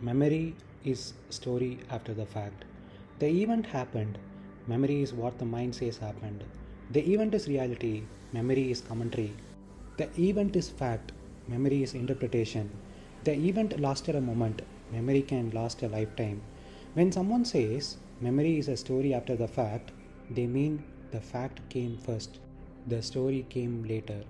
Memory is story after the fact. The event happened. Memory is what the mind says happened. The event is reality. Memory is commentary. The event is fact. Memory is interpretation. The event lasted a moment. Memory can last a lifetime. When someone says memory is a story after the fact, they mean the fact came first. The story came later.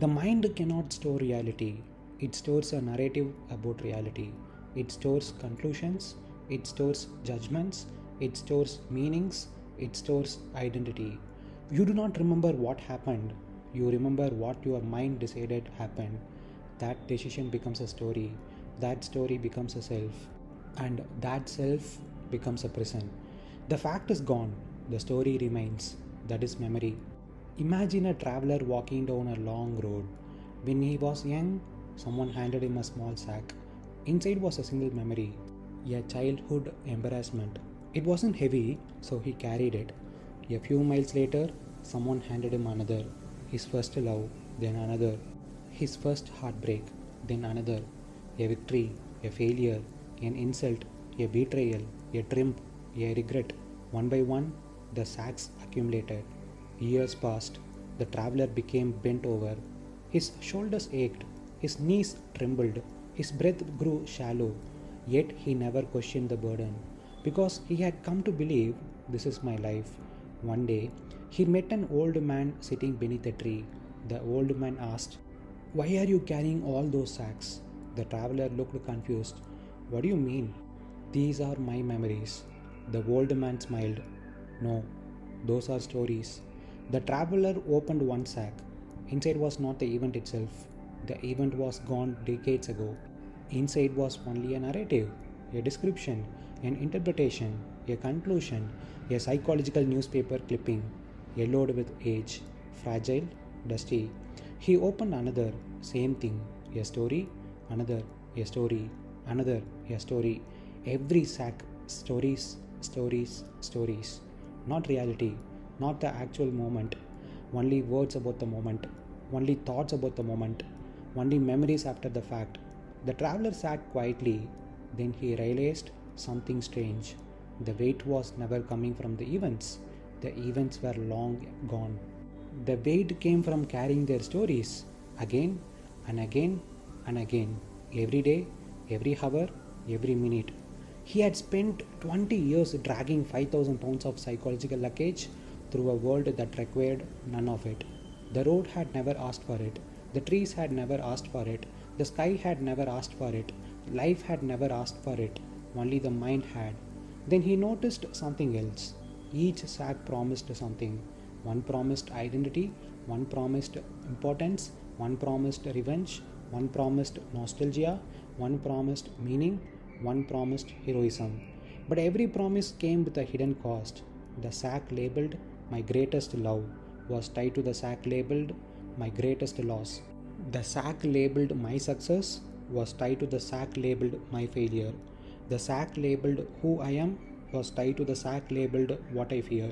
The mind cannot store reality. It stores a narrative about reality. It stores conclusions. It stores judgments. It stores meanings. It stores identity. You do not remember what happened. You remember what your mind decided happened. That decision becomes a story. That story becomes a self. And that self becomes a prison. The fact is gone. The story remains. That is memory. Imagine a traveler walking down a long road. When he was young, someone handed him a small sack. Inside was a single memory, a childhood embarrassment. It wasn't heavy, so he carried it. A few miles later, someone handed him another. His first love, then another. His first heartbreak, then another. A victory, a failure, an insult, a betrayal, a triumph, a regret. One by one, the sacks accumulated. Years passed. The traveler became bent over. His shoulders ached. His knees trembled. His breath grew shallow. Yet he never questioned the burden. Because he had come to believe, this is my life. One day, he met an old man sitting beneath a tree. The old man asked, "Why are you carrying all those sacks?" The traveler looked confused. "What do you mean?" "These are my memories." The old man smiled. "No, those are stories." The traveler opened one sack. Inside was not the event itself. The event was gone decades ago. Inside was only a narrative, a description, an interpretation, a conclusion, a psychological newspaper clipping, yellowed with age, fragile, dusty. He opened another, same thing, a story, another, a story, another, a story. Every sack, stories, stories, stories. Not reality, not the actual moment, only words about the moment, only thoughts about the moment, only memories after the fact. The traveler sat quietly, then he realized something strange. The weight was never coming from the events, the events were long gone. The weight came from carrying their stories again and again and again, every day, every hour, every minute. He had spent 20 years dragging 5,000 pounds of psychological luggage through a world that required none of it. The road had never asked for it. The trees had never asked for it. The sky had never asked for it. Life had never asked for it. Only the mind had. Then he noticed something else. Each sack promised something. One promised identity, one promised importance, one promised revenge, one promised nostalgia, one promised meaning, one promised heroism. But every promise came with a hidden cost. The sack labeled my greatest love was tied to the sack labeled my greatest loss. The sack labeled my success was tied to the sack labeled my failure. The sack labeled who I am was tied to the sack labeled what I fear.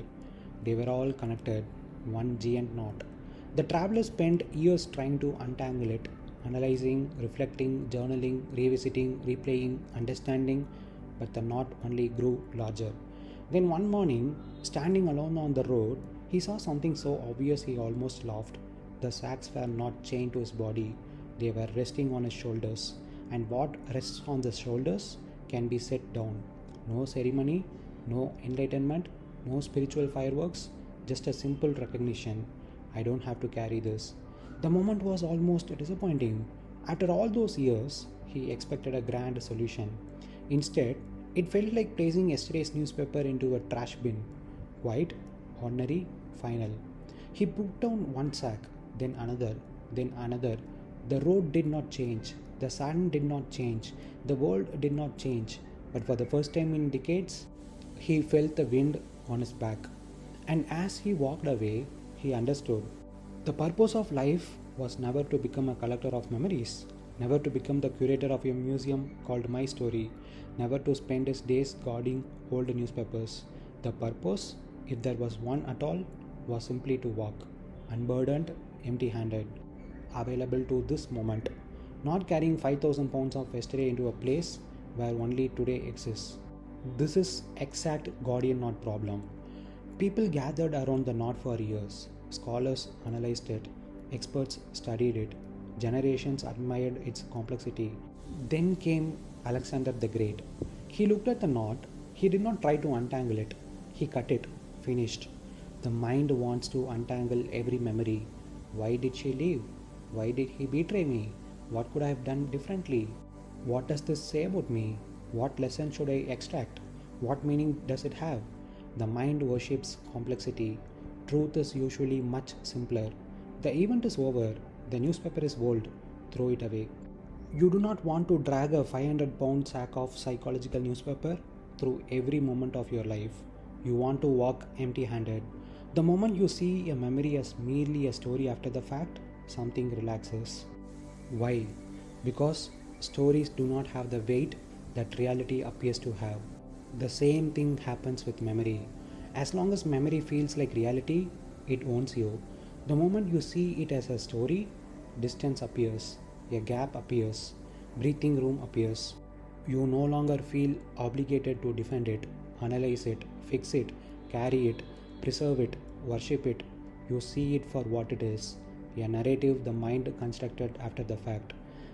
They were all connected, one giant knot. The traveler spent years trying to untangle it, analyzing, reflecting, journaling, revisiting, replaying, understanding, but the knot only grew larger. Then one morning, standing alone on the road, he saw something so obvious he almost laughed. The sacks were not chained to his body, they were resting on his shoulders. And what rests on the shoulders can be set down. No ceremony, no enlightenment, no spiritual fireworks, just a simple recognition. I don't have to carry this. The moment was almost disappointing. After all those years, he expected a grand solution. Instead, it felt like placing yesterday's newspaper into a trash bin. Quiet, ordinary, final. He put down one sack, then another, then another. The road did not change. The sun did not change. The world did not change. But for the first time in decades, he felt the wind on his back. And as he walked away, he understood. The purpose of life was never to become a collector of memories, never to become the curator of a museum called My Story, never to spend his days guarding old newspapers. The purpose, if there was one at all, was simply to walk, unburdened, empty handed, available to this moment, not carrying 5,000 pounds of yesterday into a place where only today exists. This is exact Gordian knot problem. People gathered around the knot for years. Scholars analyzed it, experts studied it, generations admired its complexity. Then came Alexander the Great. He looked at the knot, he did not try to untangle it, he cut it, finished. The mind wants to untangle every memory. Why did she leave? Why did he betray me? What could I have done differently? What does this say about me? What lesson should I extract? What meaning does it have? The mind worships complexity. Truth is usually much simpler. The event is over. The newspaper is old. Throw it away. You do not want to drag a 500-pound sack of psychological newspaper through every moment of your life. You want to walk empty handed. The moment you see a memory as merely a story after the fact, something relaxes. Why? Because stories do not have the weight that reality appears to have. The same thing happens with memory. As long as memory feels like reality, it owns you. The moment you see it as a story, distance appears, a gap appears, breathing room appears. You no longer feel obligated to defend it, analyze it, fix it, carry it, preserve it, worship it. You see it for what it is, a narrative the mind constructed after the fact.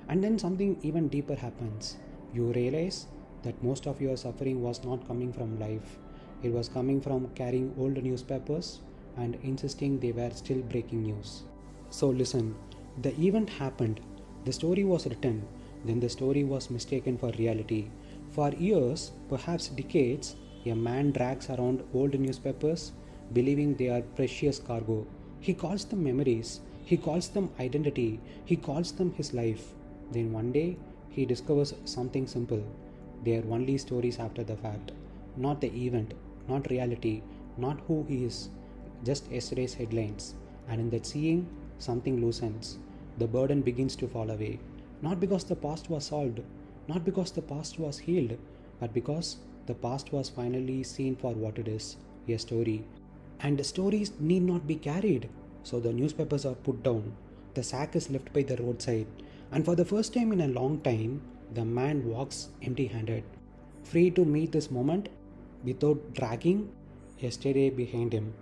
And then something even deeper happens. You realize that most of your suffering was not coming from life. It was coming from carrying old newspapers and insisting they were still breaking news. So listen, the event happened, the story was written, then the story was mistaken for reality. For years, perhaps decades, a man drags around old newspapers believing they are precious cargo. He calls them memories, he calls them identity, he calls them his life. Then one day, he discovers something simple. They are only stories after the fact, not the event, not reality, not who he is, just yesterday's headlines. And in that seeing, something loosens. The burden begins to fall away. Not because the past was solved, not because the past was healed, but because the past was finally seen for what it is, a story. And the stories need not be carried. So the newspapers are put down. The sack is left by the roadside. And for the first time in a long time, the man walks empty handed, free to meet this moment without dragging yesterday behind him.